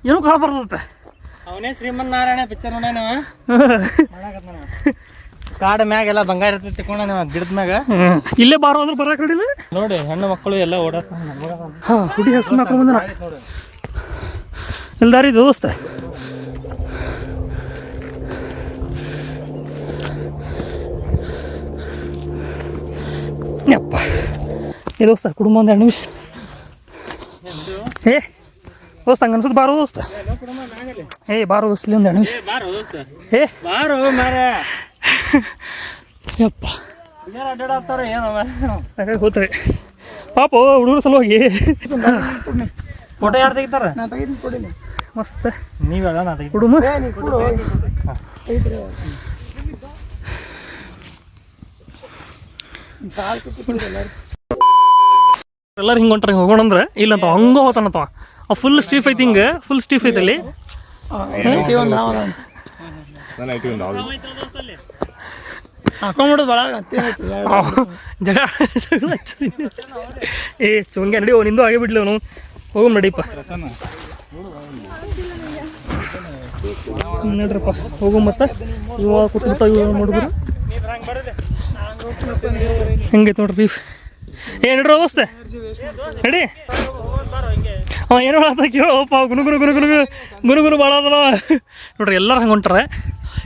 ಏನೂ ಕಾಳು ಬರ್ತತ್ತ. ಅವನೇ ಶ್ರೀಮನ್ ನಾರಾಯಣ ಪಿಕ್ಚರ್ ನೋಡ ಕಾಡ ಮ್ಯಾಗ ಎಲ್ಲ ಬಂಗಾರ ಇರ್ತೈತಿ ತಿಳ್ಕೊಂಡ ನೀವು ಗಿಡದ ಮ್ಯಾಗ. ಇಲ್ಲೇ ಬಾರೋ ಅಂದ್ರೆ ಬರಕ್ಕೆ ನೋಡಿಲ್ಲ ನೋಡಿ. ಹೆಣ್ಣು ಮಕ್ಕಳು ಎಲ್ಲ ಓಡಾಡ್ತಾರೆ. ಹಾಂ ಹುಡಿ ಹಸು ಹಾಕೊಂಡು ಬಂದ ಇಲ್ದಾರಿ ದೋಸ್ತ. ಯಪ್ಪ ಏ ದೋಸ್ತ ಕುಡುಂಬ ಒಂದು 2 ನಿಮಿಷ. ಏ ದೋಸ್ತ ಹಂಗೆ ಅನ್ಸದ್ ಬಾರೋ ದೋಸ್ತ. ಏ ಬಾರೋ ದೋಸ್ತ ಇಲ್ಲಿ ಒಂದು 2 ನಿಮಿಷ. ಏ ಬಾರು ಮಾರ ಯಪ್ಪ ಅಡ್ಡಾಡ್ತಾರೆ ಏನೋ ಹೋಗ್ತಾರೆ ಪಾಪ ಹುಡುಗರು ಸಲುವಾಗಿ. ಫೋಟೋ ಯಾರು ತೆಗಿತಾರ? ನಾ ತೆಗಿತೀನಿ ಕೊಡಿಲ್ಲ. ಮಸ್ತ್ ನೀವೆಲ್ಲ ನಾ ತೆಗಿತೀನಿ. ಹುಡುಮ ನೀ ಕೊಡು ಐತ್ರಿ ಸಾಕು ಎಲ್ಲರೂ ಎಲ್ಲರೂ ಹಿಂಗೆ ಹೊಂಟ್ರೆ ಹೋಗೋಣ ಅಂದ್ರೆ ಇಲ್ಲ ಅಂತ ಹಂಗ ಹೋತಾನತ್ತವ. ಆ ಫುಲ್ ಸ್ಟೀಫ್ ಐತಿ, ಹಿಂಗೆ ಫುಲ್ ಸ್ಟೀಫ್ ಐತಿ ಅಲ್ಲಿ. ಹಾಕೊಂಬಿಡೋದು ಭಾಳ ಜಗ ಏ ಚುಂಗೆ ನಡಿ ನಿಂದು ಆಗೇ ಬಿಡ್ಲಿ ಅವನು. ಹೋಗು ನಡಿಪ್ಪ ನಡ್ರಪ್ಪ ಹೋಗು. ಮತ್ತೆ ಇವಾಗ ಕೂತ್ಬಿಟ್ಟ ಇವಾಗ ನೋಡಿದ್ರು ಹೆಂಗೈತೆ ನೋಡ್ರಿ. ಏನ್ರಿ ಅವಸ್ಥೆ ನಡಿ. ಏನೋ ಕೇಳೋಪ್ಪ ಗುನುಗುರು ಗುನುಗುರು ಗುನುಗುರು ಭಾಳ ಅದಲ್ಲ ನೋಡ್ರಿ. ಎಲ್ಲರೂ ಹಂಗೆ ಹೊಂಟಾರೆ.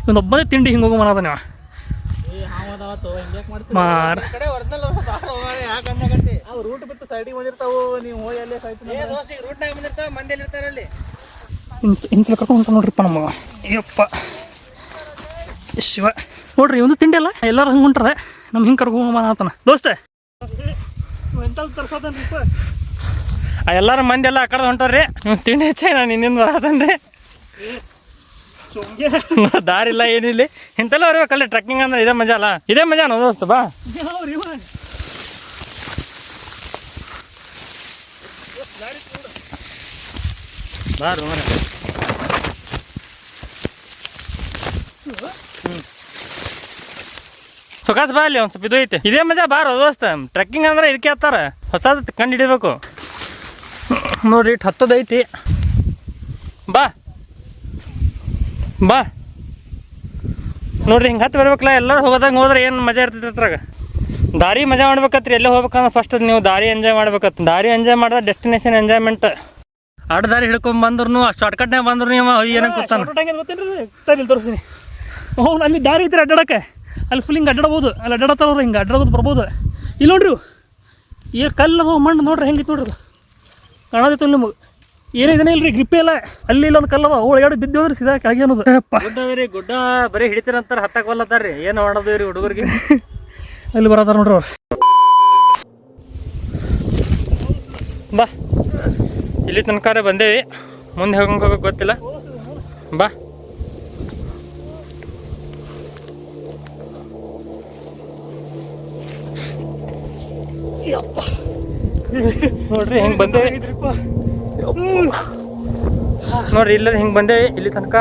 ಇವನು ಒಬ್ಬನೇ ತಿಂಡಿ ಹಿಂಗೆ ಹೋಗೋ ಮನದ ನೀವು ಮಾರ ಇಂತ ಕರ್ಕೊಂಡು ಹೊಂಟ ನೋಡ್ರಿಪ್ಪ ನಮಗ. ಅಯ್ಯಪ್ಪ ಶಿವ ನೋಡ್ರಿ ಒಂದು ತಿಂಡಿ ಅಲ್ಲ, ಎಲ್ಲರೂ ಹಂಗೆ ಹೊಂಟ್ರೆ ನಮ್ಗೆ ಹಿಂಗೆ ಕರ್ಕೊಂಡು ಮನತಾನ ದೋಸ್ತೆ. ಎಲ್ಲಾರ ಮಂದಿ ಎಲ್ಲ ಆ ಕಡೆ ಹೊಂಟಾರ್ರಿ. ತಿಂಡಿ ಹೆಚ್ಚಾಗಿ ನಾನು ಹಿಂದಿಂದ ಬರತ್ತನ್ರಿ. ದಾರಿ ಇಲ್ಲ ಏನಿಲ್ಲ. ಇಂತೆಲ್ಲ ಬರ್ಬೇಕಲ್ಲ ಟ್ರೆಕ್ಕಿಂಗ್ ಅಂದ್ರೆ ಇದೇ ಮಜಾ ಅಲ್ಲ. ಇದೇ ಮಜಾ ಅನ್ನೋ ದೋಸ್ತ ಬಾ. ಸುಖಾಸ್ ಬಾ ಅಲ್ಲಿ ಒಂದು ಸ್ವಲ್ಪ ಇದು ಐತೆ. ಇದೇ ಮಜಾ ಬಾರೋ ದೋಸ್ತ. ಟ್ರೆಕ್ಕಿಂಗ್ ಅಂದ್ರೆ ಇದಕ್ಕೆ ಹತ್ತಾರ ಹೊಸದು ಕಂಡು ಹಿಡಿಬೇಕು ನೋಡ್ರಿ. ಇಟ್ಟು ಹತ್ತದೈತಿ. ಬಾ ಬಾ ನೋಡ್ರಿ. ಹಿಂಗೆ ಹತ್ತು ಬರ್ಬೇಕಲ್ಲ. ಎಲ್ಲರೂ ಹೋಗೋದಂಗೆ ಹೋದ್ರೆ ಏನು ಮಜಾ ಇರ್ತೈತೆ ಅದ್ರಾಗ. ದಾರಿ ಮಜಾ ಮಾಡ್ಬೇಕತ್ರಿ. ಎಲ್ಲೇ ಹೋಗ್ಬೇಕಂದ್ರೆ ಫಸ್ಟ್ ನೀವು ದಾರಿ ಎಂಜಾಯ್ ಮಾಡ್ಬೇಕತ್ತು. ದಾರಿ ಎಂಜಾಯ್ ಮಾಡಿದ್ರೆ ಡೆಸ್ಟಿನೇಷನ್ ಎಂಜಾಯ್ಮೆಂಟ್. ಅಡ್ಡ ದಾರಿ ಹಿಡ್ಕೊಂಡ್ ಬಂದ್ರು ಶಾರ್ಟ್ಕಟ್ನಾಗ ಬಂದ್ರು ನೀವು ಏನಕ್ಕೆ ಗೊತ್ತಾನ ಗೊತ್ತಿಲ್ಲ ತೋರಿಸ್ತೀನಿ. ಹ್ಞೂ ಅಲ್ಲಿ ದಾರಿ ಐತ್ರಿ ಅಡ್ಡಾಡಕ್ಕೆ. ಅಲ್ಲಿ ಫುಲ್ ಹಿಂಗೆ ಅಡ್ಡಾಡ್ಬೋದು. ಅಲ್ಲಿ ಅಡ್ಡಾಡತ್ತಾರ ಹಿಂಗೆ ಅಡ್ಡಾಡೋದು ಬರ್ಬೋದು. ಇಲ್ಲಿ ನೋಡ್ರಿ ಈ ಕಲ್ಲು ಮಣ್ಣು ನೋಡ್ರಿ ಹೆಂಗಿತ್ತು ನೋಡ್ರಿ. ಕಾಣೋದಿತ್ತು ನಿಮಗೆ. ಏನಿದೆ ಇಲ್ರಿ ಗ್ರಿಪ್ಪೇ ಇಲ್ಲ. ಅಲ್ಲಿ ಇಲ್ಲೊಂದು ಕಲ್ಲವ ಓಡಾಡಿ ಬಿದ್ದು ಅಂದ್ರೆ ಸೀದಾ ಕೆಳಗೆ ಅನ್ನೋದು. ಗುಡ್ಡ ಅದ್ರಿ. ಗುಡ್ಡ ಬರೀ ಹಿಡಿತೀರಂತಾರೆ, ಹತ್ತಕ್ಕೆ ಬಲ್ಲತ್ತಾರ್ರಿ. ಏನು ಮಾಡೋದು ರೀ ಹುಡುಗರಿಗೆ. ಅಲ್ಲಿ ಬರತ್ತಾರ ನೋಡ್ರಿ ಅವ್ರು. ಬಾ ಇಲ್ಲಿ ತನಕ ಬಂದೇವಿ. ಮುಂದೆ ಹೋಗಕ್ಕೆ ಗೊತ್ತಿಲ್ಲ. ಬಾ ನೋಡ್ರಿ ಹಿಂಗೆ ಬಂದೇವಿ ನೋಡ್ರಿ. ಇಲ್ಲ ಹಿಂಗೆ ಬಂದೇವಿ ಇಲ್ಲಿ ತನಕ.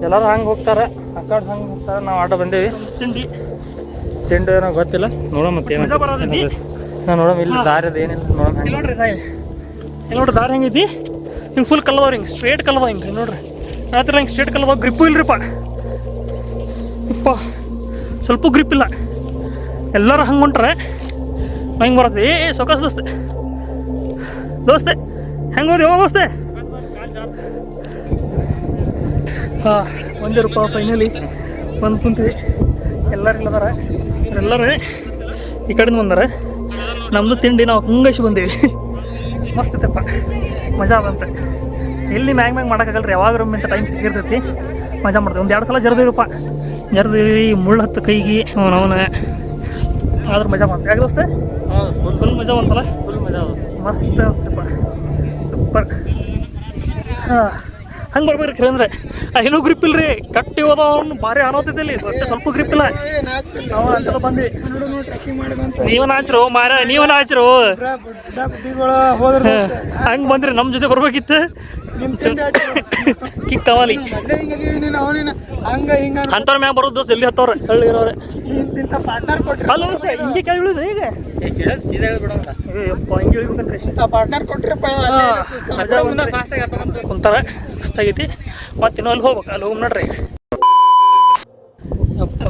ಎಲ್ಲರೂ ಹಂಗೆ ಹೋಗ್ತಾರೆ, ಆ ಕಡೆ ಹಂಗೆ ಹೋಗ್ತಾರೆ. ನಾವು ಆಟ ಬಂದೇವಿ. ತಿಂಡಿ ತಿಂಡಿ ಏನೋ ಗೊತ್ತಿಲ್ಲ. ನೋಡೋಣ ಮತ್ತೆ ಏನೋ ನೋಡೋಣ. ಇಲ್ಲಿ ದಾರಿ ಅದು ಏನಿಲ್ಲ ನೋಡೋಣ. ಇಲ್ಲಿ ನೋಡ್ರಿ ಇಲ್ಲಿ ನೋಡ್ರಿ ದಾರಿ ಹೆಂಗೈತಿ. ಹಿಂಗೆ ಫುಲ್ ಕಲ್ಲದವ್ರಿ. ಹಿಂಗೆ ಸ್ಟ್ರೇಟ್ ಕಲ್ಲದ ಹಿಂಗೆ ನೋಡ್ರಿ. ರಾತ್ರಿ ಹಿಂಗೆ ಸ್ಟ್ರೇಟ್ ಕಲ್ಲದ. ಗ್ರಿಪ್ಪು ಇಲ್ರಿಪ್ಪ. ಇಪ್ಪ ಸ್ವಲ್ಪ ಗ್ರಿಪ್ ಇಲ್ಲ. ಎಲ್ಲರೂ ಹಂಗೆ ಹೊಂಟ್ರೆ ಹಿಂಗೆ ಬರತ್ತೆ. ಸೊಕಾಸ್ ದೋಸ್ತೆ ದೋಸ್ತೆ ಹೆಂಗೆ ಹೋದಿ ಯಾವ ದೋಸ್ತೆ? ಹಾಂ ಒಂದೇ ರೂಪಾಯಿ ಫೈನಲಿ ಬಂದು ಕುಂತೀವಿ. ಎಲ್ಲರೂ ಇಲ್ಲದಾರ. ಎಲ್ಲರೂ ಈ ಕಡೆಯಿಂದ ಬಂದಾರೆ. ನಮ್ಮದು ತಿಂಡಿ ನಾವು ಹಂಗೈಸಿ ಬಂದೀವಿ. ಮಸ್ತ್ ಇತ್ತಪ್ಪ, ಮಜಾ ಬಂತೆ. ಎಲ್ಲಿ ಮ್ಯಾಗ ಮಾಡೋಕ್ಕಾಗಲ್ಲ ರೀ. ಯಾವಾಗ ಇಂಥ ಟೈಮ್ ಸಿಕ್ಕಿರ್ತೈತಿ ಮಜಾ ಮಾಡ್ತೀವಿ. ಒಂದು 2 ಸಲ ಜರ್ದಿರಪ್ಪ. ಜರ್ದಿರಿ ಮುಳ್ಳು ಹತ್ತು ಕೈಗೆ ಅವನ ಆದ್ರೂ ಮಜಾ ಮಾಡ್ತೀವಿ. ಯಾಕೆ ದೋಸ್ತೆ? ಫುಲ್ ಮಜಾ ಬಂತಲ್ಲ. ಫುಲ್ ಮಜಾ ಮಸ್ತ್ ಅನ್ಸ್ತಪ್ಪ. ಸೂಪರ್. ಹಾಂ ಹಂಗೆ ಬರ್ಬೇಕ್ರಿ. ಅಂದರೆ ಏನೂ ಗ್ರಿಪ್ ಇಲ್ಲ ರೀ. ಕಟ್ಟಿ ಹೋದ ಅವ್ನು ಭಾರಿ ಅನೋತೈತಿ ಇಲ್ಲಿ. ಒಟ್ಟೆ ಸ್ವಲ್ಪ ಗ್ರಿಪ್ ಇಲ್ಲ. ನಾವು ಅಂತೆಲ್ಲ ಬಂದ್ವಿ. ನೀವು ನಾಚ್ರು ಮಾರ, ನೀವು ನಾಚ್ರು. ಹಂಗೆ ಬಂದ್ರಿ ನಮ್ಮ ಜೊತೆ ಬರ್ಬೇಕಿತ್ತು. ಕಿಕ್ ಕವಾಲಿ ಅಂಥವ್ರ ಮ್ಯಾಗ ಬರೋದು ದೋಸ್ತ. ಎಲ್ಲಿ ಹತ್ತವ್ರೆ ಹಳ್ಳಿ ಇರೋರೆ. ಅಲ್ಲ ಹಿಂಗೆ ಕೇಳಿ ಬಿಡುದು ಈಗ ಹಿಂಗೆ ಹೇಳ್ಬೇಕಂತ್ರಿ. ಕುಂತಾರ ಸುಸ್ತಾಗೈತಿ. ಮತ್ತೆ ಇನ್ನೂ ಅಲ್ಲಿ ಹೋಗ್ಬೇಕು. ಅಲ್ಲಿ ಹೋಗಿ ನೋಡ್ರಿ. ಯಪ್ಪ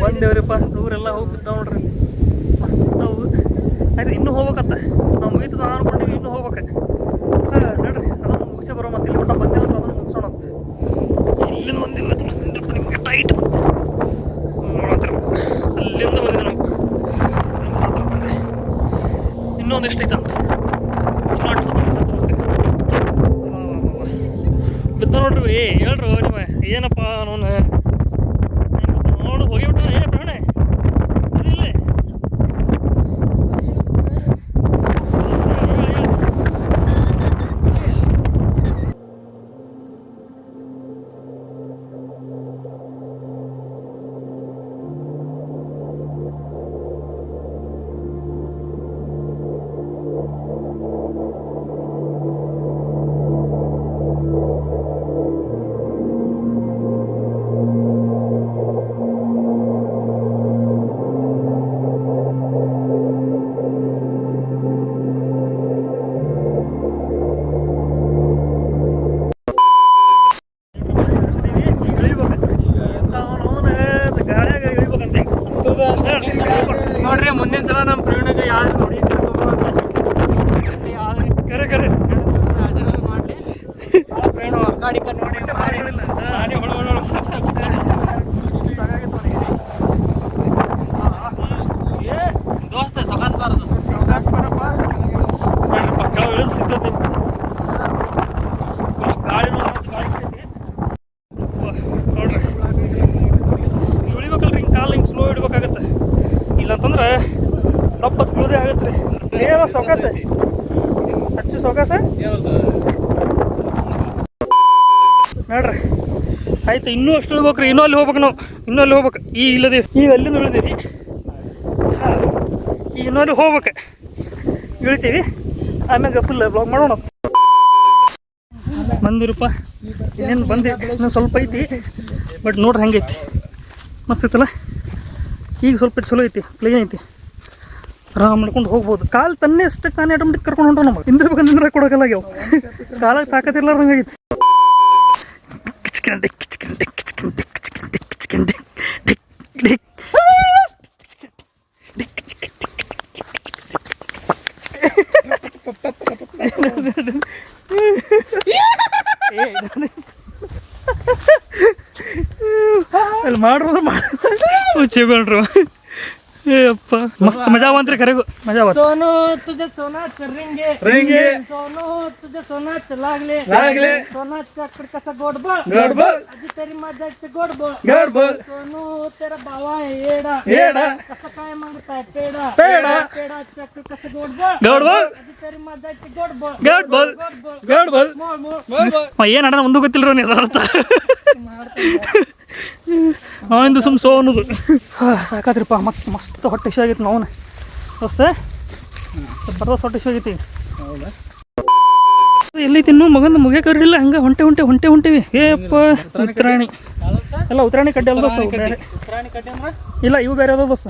ಬಂದೇವ್ರಿಪ್ಪ. ಹುಡುಗರೆಲ್ಲ ಹೋಗಿ ಬಿದ್ದಾವ ನೋಡ್ರಿ. ಮಸ್ತ್ ಬಿದ್ದಾವು. ಆಯ್ತು ಇನ್ನೂ ಹೋಗ್ಬೇಕತ್ತ. ನಾವು ಮುಗಿತದ ಅನ್ಕೊಂಡಿವಿ. ಇನ್ನೂ ಹೋಗ್ಬೇಕು. ಹಾಂ ನೋಡ್ರಿ ಅದನ್ನು ಮುಗಿಸೇ ಬರೋ. ಮತ್ತೆ ಇಲ್ಲಿ ಊಟ ಬಂದೇವ ಅಂತ ಅದನ್ನು ಮುಗಿಸೋಣ. ಇಲ್ಲಿಂದ ಬಂದಿಲ್ಲ ತೋರಿಸ್ತೀನಿ ನಿಮಗೆ ಟೈಟ್ ನೋಡತ್ತಿರ್ಬೇಕು. ಅಲ್ಲಿಂದ ಬಂದಿದ್ದೆ ನಾವು. ಇನ್ನೊಂದಿಷ್ಟು ಐತಂತ. ಬಿದ್ದ ನೋಡ್ರಿ. ಹೇಳ್ರು ನಿಮ್ಮ ಏನಪ್ಪ ನೋನು ನೋಡು ಹೋಗಿಬಿಟ್ಟ. ಏ ಪ್ರಾಣೆ ಇಲ್ಲೇ ಇಲ್ಲಾತಂದ್ರೆ ತಪ್ಪತ್ತು ಬೀಳೋದೇ ಆಗತ್ತೆ ರೀ. ಏನೋ ಸೌಕಾಸ ಹಚ್ಚು ಸೌಕಾಸ ನೋಡ್ರಿ. ಆಯ್ತು, ಇನ್ನೂ ಅಷ್ಟು ಇಳ್ಬೇಕು ರೀ. ಇನ್ನೂ ಅಲ್ಲಿ ಹೋಗ್ಬೇಕು ನಾವು, ಇನ್ನೂ ಅಲ್ಲಿ ಹೋಗ್ಬೇಕು. ಈಗ ಇಲ್ಲದೇವಿ, ಈಗ ಅಲ್ಲಿಂದ ಇಳಿದೀವಿ. ಈಗ ಇನ್ನೂ ಅಲ್ಲಿ ಹೋಗ್ಬೇಕು, ಇಳಿತೀವಿ. ಆಮ್ಯಾಗ ಫುಲ್ ಬ್ಲಾಗ್ ಮಾಡೋಣ. ಬಂದಿರಪ್ಪ, ಇನ್ನೇನು ಬಂದೆ, ಇನ್ನೂ ಸ್ವಲ್ಪ ಐತಿ. ಬಟ್ ನೋಡ್ರಿ ಹೆಂಗೈತಿ, ಮಸ್ತ್ ಐತಲ್ಲ. ಈಗ ಸ್ವಲ್ಪ ಚಲೋ ಐತಿ, ಪ್ಲೇನ್ ಐತಿ, ಆರಾಮ್ ಮಾಡ್ಕೊಂಡು ಹೋಗ್ಬೋದು. ಕಾಲು ತನ್ನೇ ಅಷ್ಟಕ್ಕೆ ತಾನೇ ಆಟೋಮೆಟಿಕ್ ಕರ್ಕೊಂಡು ಹೊಂಟೋ ನಮಗೆ. ಹಿಂದಿರ್ಬೇಕು ನಿಂದ್ರೆ ಕೊಡೋಕಲ್ಲ ಆಗ್ಯಾವ. ಕಾಲಾಗ ತಾಕತ್ತಿರ್ಲಾರ್ದಂಗಾಗಿತ್ತು. ಅಲ್ಲಿ ಮಾಡ್ರು ಹುಚ್ಚಿಕೊಂಡ್ರು. ಅಪ್ಪ ಮಸ್ತ್ ಮಜಾ ಬಂತ್ರಿ, ಕರೆಗೂ ಮಜಾ ಬಂತು. ಸೋನು ತುझे सोना चरेंगे रेंगे सोनू तुझे सोना चलागले लागले सोना चक्र कसा गोड बोल अजी तेरी मजाची गोड बोल सोनू तेरा बावा है येडा कसा काय मागताय पेडा पेडा चक्र कसा गोड बोल अजी तेरी मजाची गोड बोल ಏನು ಅಣ್ಣ ಒಂದು ಗೊತ್ತಿಲ್ಲರೋ ನೀವು ಅರ್ಥ. ಅವಂದು ಸುಮ್ ಸೋ ಅನ್ನೋದು. ಸಾಕಾದ್ರಿಪ್ಪ, ಮತ್ತೆ ಮಸ್ತ್ ಹೊಟ್ಟೆ ಇಷ್ಟ ಆಗೈತಿ. ನಾವು ದೋಸ್ತ ಬರೋದು ಹೊಟ್ಟೆ ಇಷ್ಟ ಆಗೈತಿ. ಎಲ್ಲೈತಿ ಇನ್ನೂ ಮಗಂದು ಮುಗಿಯಕರಿಲ್ಲ. ಹಂಗೆ ಹೊಂಟೇವಿ. ಏಪ್ಪ ಉತ್ತರಾಣಿ ಎಲ್ಲ ಉತ್ತರಾಣಿ ಕಡ್ಡೆ ಅಲ್ಲ ದೋಸ್ತ, ಬೇರೆ ಇಲ್ಲ, ಇವು ಬೇರೆ ಅದ ದೋಸ್ತ.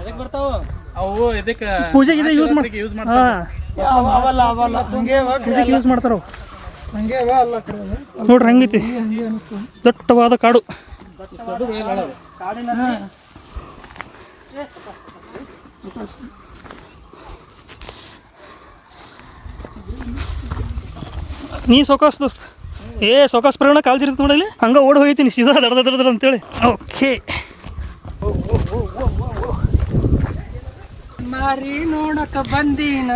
ಪೂಜೆಗೆ ಯೂಸ್ ಮಾಡ್ತೀವಿ. ಪೂಜೆಗೆ ಯೂಸ್ ಮಾಡ್ತಾರ ಅವು. ನೋಡ್ರಿ ಹಂಗೈತಿ, ದಟ್ಟವಾದ ಕಾಡು. ನೀ ಸೊಕಾಸ್ ದೋಸ್ತ್, ಸೊಕಾಸ್ ಪ್ರಯಾಣ ಕಾಲ್ಜಿರ್ತದೆ ನೋಡಲಿ. ಹಂಗೆ ಓಡಿ ಹೋಗ್ತೀನಿ ಸೀದಾ ದಡ ಅಂತೇಳಿ. ಓಕೆ, ಮಾರಿ ನೋಡಕ ಬಂದೀನ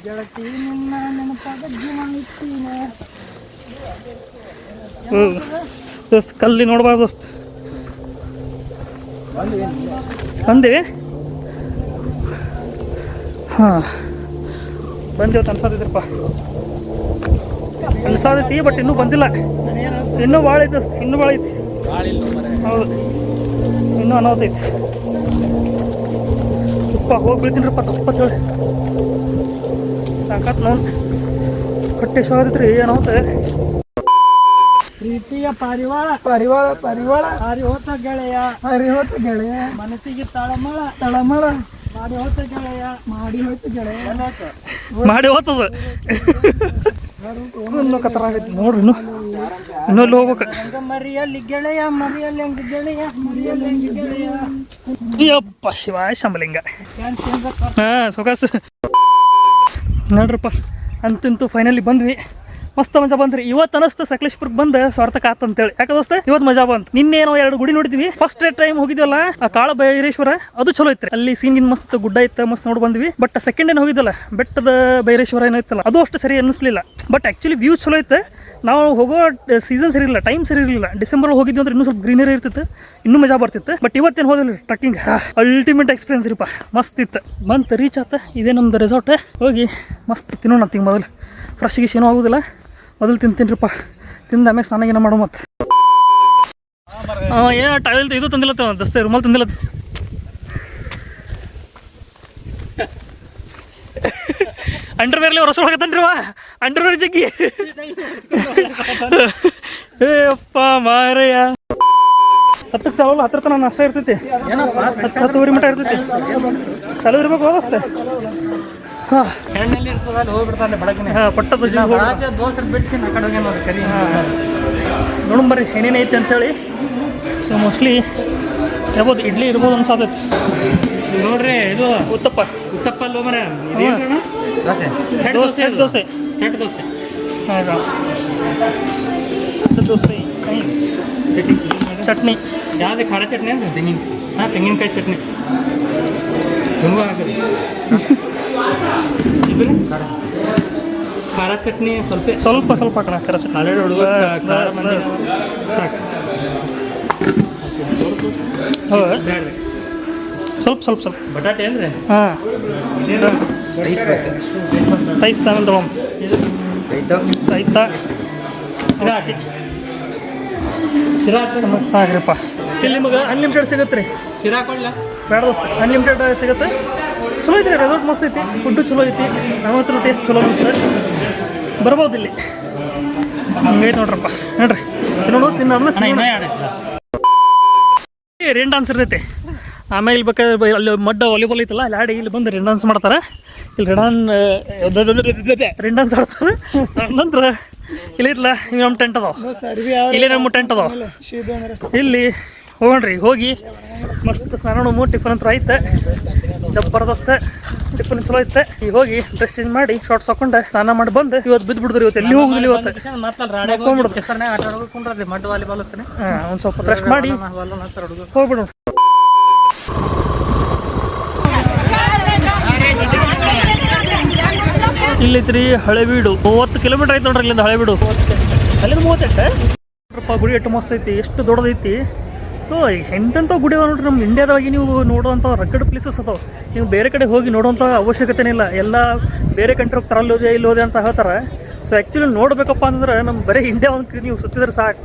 ಗೆಳತಿ ನಿನ್ನ ನೆನಪಾಗ ಜೀವ ಇತ್ತೀನ. ದೋಸ್ತ್ ಕಲ್ಲಿ ನೋಡ್ಬಾರ್ದು ದೋಸ್ತ್. ಬಂದಿವಿ, ಹಾಂ ಬಂದೇವತ್ತು ಅನ್ಸಾದಿದ್ರಪ್ಪ, ಅನ್ಸಾದೈತಿ. ಬಟ್ ಇನ್ನೂ ಬಂದಿಲ್ಲ, ಇನ್ನೂ ಭಾಳ ಐತಿ ದೋಸ್ತ್, ಇನ್ನೂ ಭಾಳ ಐತಿ. ಹೌದು, ಇನ್ನೂ ಅನ್ನೋತೈತಿ. ತುಪ್ಪ ಹೋಗಿ ಬೀಳ್ತೀನಿರಪ್ಪ, ತಪ್ಪತ್ತೇಳಿ ಸಾಕಾತ್. ನಾನು ಕಟ್ಟೆ ಶಾಗೈತ್ರಿ ಏನೋತ. ಪ್ರೀತಿಯ ಪಾರಿವಾಳ ಹಾರಿ ಹೋತ ಗೆಳೆಯ ಮನಸ್ಸಿಗೆ ತಳಮಳ ಮಾಡಿ ಹೋತ ಗೆಳೆಯ ಮಾಡಿ ಹೋಗ್ತದ. ಇನ್ನೂ ಕತ್ತರಾಗೈತಿ ನೋಡ್ರಿ. ಇನ್ನೂ ಅಲ್ಲಿ ಹೋಗ್ಬೇಕು. ಮರಿಯಲ್ಲಿ ಗೆಳೆಯ ಯಪ್ಪ ಶಿವಾಯ ಶಂಬಲಿಂಗ. ಹಾಂ ಸೊಕಾಸು ನೋಡ್ರಪ್ಪ, ಅಂತಂತೂ ಫೈನಲಿ ಬಂದ್ವಿ. ಮಸ್ತ್ ಮಜಾ ಬಂದ್ರಿ. ಇವತ್ತು ಅನಿಸ್ತು ಸಕಲೇಶ್ಪುರ್ಗೆ ಬಂದು ಸಾರ್ಥಕ ಆತಂತೇಳಿ. ಯಾಕೆ ದೋಸ್ತ ಇವತ್ತು ಮಜಾ ಬಂತು. ನಿನ್ನೇನೋ 2 ಗುಡಿ ನೋಡಿದ್ವಿ. ಫಸ್ಟ್ ಟೈಮ್ ಹೋಗಿದ್ವಲ್ಲ ಆ ಕಾಳ ಬೈರೇಶ್ವರ, ಅದು ಚಲೋ ಐತ್ರಿ. ಅಲ್ಲಿ ಸೀನ್ಗಿನ್ ಮಸ್ತ್ ಗುಡ್ಡ ಇತ್ತು, ಮಸ್ತ್ ನೋಡಿ ಬಂದ್ವಿ. ಬಟ್ ಸೆಕೆಂಡ್ ಏನು ಹೋಗಿದ್ದಲ್ಲ ಬೆಟ್ಟದ ಬೈರೇಶ್ವರ ಏನೋ ಇತ್ತಲ್ಲ, ಅದು ಅಷ್ಟು ಸರಿ ಅನ್ನಿಸ್ಲಿಲ್ಲ. ಬಟ್ ಆ್ಯಕ್ಚುಲಿ ವ್ಯೂಸ್ ಚಲೋ ಇತ್ತು. ನಾವು ಹೋಗೋ ಸೀಸನ್ ಸರಿ ಇಲ್ಲ, ಟೈಮ್ ಸರಿ ಇರಲಿಲ್ಲ. ಡಿಸೆಂಬರ್ ಹೋಗಿದ್ವಿ ಅಂದ್ರೆ ಇನ್ನೂ ಸ್ವಲ್ಪ ಗ್ರೀನರಿ ಇರ್ತಿತ್ತು, ಇನ್ನೂ ಮಜಾ ಬರ್ತಿತ್ತು. ಬಟ್ ಇವತ್ತೇನು ಹೋದಿಲ್ಲ ಟ್ರಕ್ಕಿಂಗ್, ಅಲ್ಟಿಮೇಟ್ ಎಕ್ಸ್ಪೀರಿಯನ್ಸ್ ರೀಪ್ಪ, ಮಸ್ತ್ ಇತ್ತು. ಬಂತು ರೀಚ್ ಆತ. ಇದೇ ನಮ್ದು ರೆಸಾರ್ಟ್. ಹೋಗಿ ಮಸ್ತ್ ತಿನ್ನೋಣ. ಮೊದಲು ಫ್ರೆಶ್ ಗಿಶ್ ಏನೂ ಆಗೋದಿಲ್ಲ, ಮೊದಲು ತಿಂತೀನಿರಪ್ಪ. ತಿಂದ ಆಮೇಲೆ ಸ್ನಾನ ಏನೋ ಮಾಡೋ. ಮತ್ತು ಏನೋ ಟವೆಲ್ ಇದು ತಂದಿಲ್ಲತ್ತ, ದಸ್ತೆ ರುಮಾಲ್ ತಂದಿಲ್ಲ. ಅಂಡರ್ವೇರ್ಲಿ ಹೊರಸ ಹೊಳಗತ್ತನ್ರಿವ, ಅಂಡರ್ವೇರ್ ಜಗ್ಗಿ. ಏ ಅಪ್ಪ ಮಾರಯ್ಯ, 10ಕ್ಕೆ ಚಾಲೂ, 10 ತನಕ ನಾಷ್ಟ ಇರ್ತೈತಿ. 10-10:30 ಮಟ್ಟ ಇರ್ತೈತಿ. ಚಾಲೂ ಇರ್ಬೇಕು ವ್ಯವಸ್ಥೆ. ಹಾಂ ಹೆಣ್ಣಲ್ಲಿ ಇರ್ತದ, ಅಲ್ಲಿ ಹೋಗ್ಬಿಡ್ತಾನೆ ಬೆಳಗ್ಗೆ. ಹಾಂ ಪಟ್ಟದ ದೋಸ್ರು ಬಿಡ್ತೀನಿ ಆ ಕಡೆ ಹೋಗಿ ನೋಡಿ ಕರಿ. ನೋಡಂಬರ್ರಿ ಏನೇನೈತಿ ಅಂತೇಳಿ. ಸೊ ಮೋಸ್ಟ್ಲಿ ಇರ್ಬೋದು, ಇಡ್ಲಿ ಇರ್ಬೋದು ಅನ್ಸಾತೈತಿ. ನೋಡ್ರಿ ಇದು ಉತ್ತಪ್ಪ ಅಲ್ಲೋ ಮರ ಸೆಟ್ ದೋಸೆ. ಹೌದಾ, ದೋಸೆ ನೈಸ್. ಚಟ್ನಿ ಯಾವ್ದು ಖಾರ ಚಟ್ನಿ ಅಂತ ತೆಂಗಿನಕಾಯಿ ಚಟ್ನಿ ತುಂಬ ಹಾಕಿದೆ. ಇದ್ರೆ ಖಾರ ಚಟ್ನಿ ಸ್ವಲ್ಪ ಹಾಕೋಣ. ಖಾರ ಚಟ್ನಿ ಆಲ್ರೆಡಿ ಹುಡುಗ ಖಾರ ಮಂದಿ ಸಾಕು. ಹೌದು, ಬೇಡ ಸ್ವಲ್ಪ ಸ್ವಲ್ಪ ಸ್ವಲ್ಪ ಬಟಾಟೆ ಅಂದ್ರೆ ಹಾಂ ರೈಸ್ ಆಮೇಲೆ ತಗೊಂಡು ಆಯ್ತಾ ಇದು ಹಾಕಿ ಮತ್ತು ಸಾಕ್ರಿಪ್ಪ ಇಲ್ಲಿ ನಿಮಗೆ ಅನ್ಲಿಮಿಟೆಡ್ ಸಿಗುತ್ತೆ ರೀ ಶಿರಾ ಕೊಡ್ಲ ಬೇಡ ದೋಸ್ತ ಅನ್ಲಿಮಿಟೆಡ್ ಸಿಗುತ್ತೆ ಚಲೋ ಐತಿ ರೀ ರೆಸಾರ್ಟ್ ಮಸ್ತ್ ಐತಿ ಫುಡ್ಡು ಚಲೋ ಐತಿ ನಮ್ಮತ್ರ ಟೇಸ್ಟ್ ಚಲೋ ಅನಿಸ್ತದೆ ಬರ್ಬೋದು ಇಲ್ಲಿ ಹಂಗೈತೆ ನೋಡ್ರಪ್ಪ ನೋಡ್ರಿ ನೋಡು ರೇನ್ ಡಾನ್ಸ್ ಇರ್ತೈತಿ ಆಮೇಲೆ ಇಲ್ಲಿ ಬೇಕಾದ್ರೆ ಅಲ್ಲಿ ಮಡ್ಡ ವಾಲಿಬಾಲ್ ಐತಲ್ಲ ಅಲ್ಲಿ ಆಡಿ ಇಲ್ಲಿ ಬಂದು ರೇನ್ ಡಾನ್ಸ್ ಮಾಡ್ತಾರೆ ಇಲ್ಲಿ ರೇನ್ ಡಾನ್ಸ್ ಆಡ್ತಾರೆ ನಂತರ ಇಲ್ಲಿ ಇರ್ಲ ನಮ್ಮ ಟೆಂಟ್ ಅದಾವ ಇಲ್ಲಿ ನಮ್ಮ ಟೆಂಟ್ ಅದಾವ ಇಲ್ಲಿ ಹೋಗೋಣ್ರಿ ಹೋಗಿ ಮಸ್ತ್ ಸ್ನಾನ ಟಿಫನ್ ಅಂತ ಐತೆ ಜಬರ್ದಸ್ತ್ ಟಿಫನ್ ಚಲೋ ಐತೆ ಈಗ ಹೋಗಿ ಡ್ರೆಸ್ ಚೇಂಜ್ ಮಾಡಿ ಶಾರ್ಟ್ಸ್ ಹಾಕೊಂಡು ಸ್ನಾನ ಮಾಡಿ ಬಂದು ಇವತ್ತು ಬಿದ್ದು ಬಿಡಿದ್ರಿ ಇವತ್ತು ಎಲ್ಲಿ ಹೋಗುದಿಲ್ಲ ಇವತ್ತು ಹೆಸರನ್ನೇ ಆಟ ಆಡೋದು ಕುಂಡ್ರದೆ ಮಡ್ ವಾಲಿಬಾಲ್ ಹತ್ತಾನೆ ಒಂದು ಸ್ವಲ್ಪ ರೆಸ್ಟ್ ಮಾಡಿ ಹೋಗ್ಬಿಡು ಇಲ್ಲೈತ್ರಿ ಹಳೆಬೀಡು 30 ಕಿಲೋಮೀಟರ್ ಐತೆ ನೋಡ್ರಿ ಇಲ್ಲಿಂದ ಹಳೆಬೀಡು ಅಲ್ಲಿಂದ 38 ಗುಡಿ ಎಷ್ಟು ಮಸ್ತ್ ಐತಿ ಎಷ್ಟು ದೊಡ್ಡದೈತಿ ಸೊ ಎಂತೆಂಥ ಗುಡಿ ಅದಾವ ನೋಡ್ರಿ ನಮ್ಮ ಇಂಡಿಯಾದಾಗಿ ನೀವು ನೋಡುವಂಥ ರಗಡ್ ಪ್ಲೇಸಸ್ ಅದಾವೆ ನೀವು ಬೇರೆ ಕಡೆ ಹೋಗಿ ನೋಡುವಂಥ ಅವಶ್ಯಕತೆನೇ ಇಲ್ಲ ಎಲ್ಲ ಬೇರೆ ಕಂಟ್ರಿ ಹೋಗ್ತಾರೆ ಅಲ್ಲಿ ಹೋದೆ ಅಂತ ಹೇಳ್ತಾರೆ ಸೊ ಆ್ಯಕ್ಚುಲಿ ನೋಡಬೇಕಪ್ಪ ಅಂದ್ರೆ ನಮ್ಮ ಬರೀ ಇಂಡಿಯಾ ಒಂದು ನೀವು ಸುತ್ತಿದ್ರೆ ಸಾಕು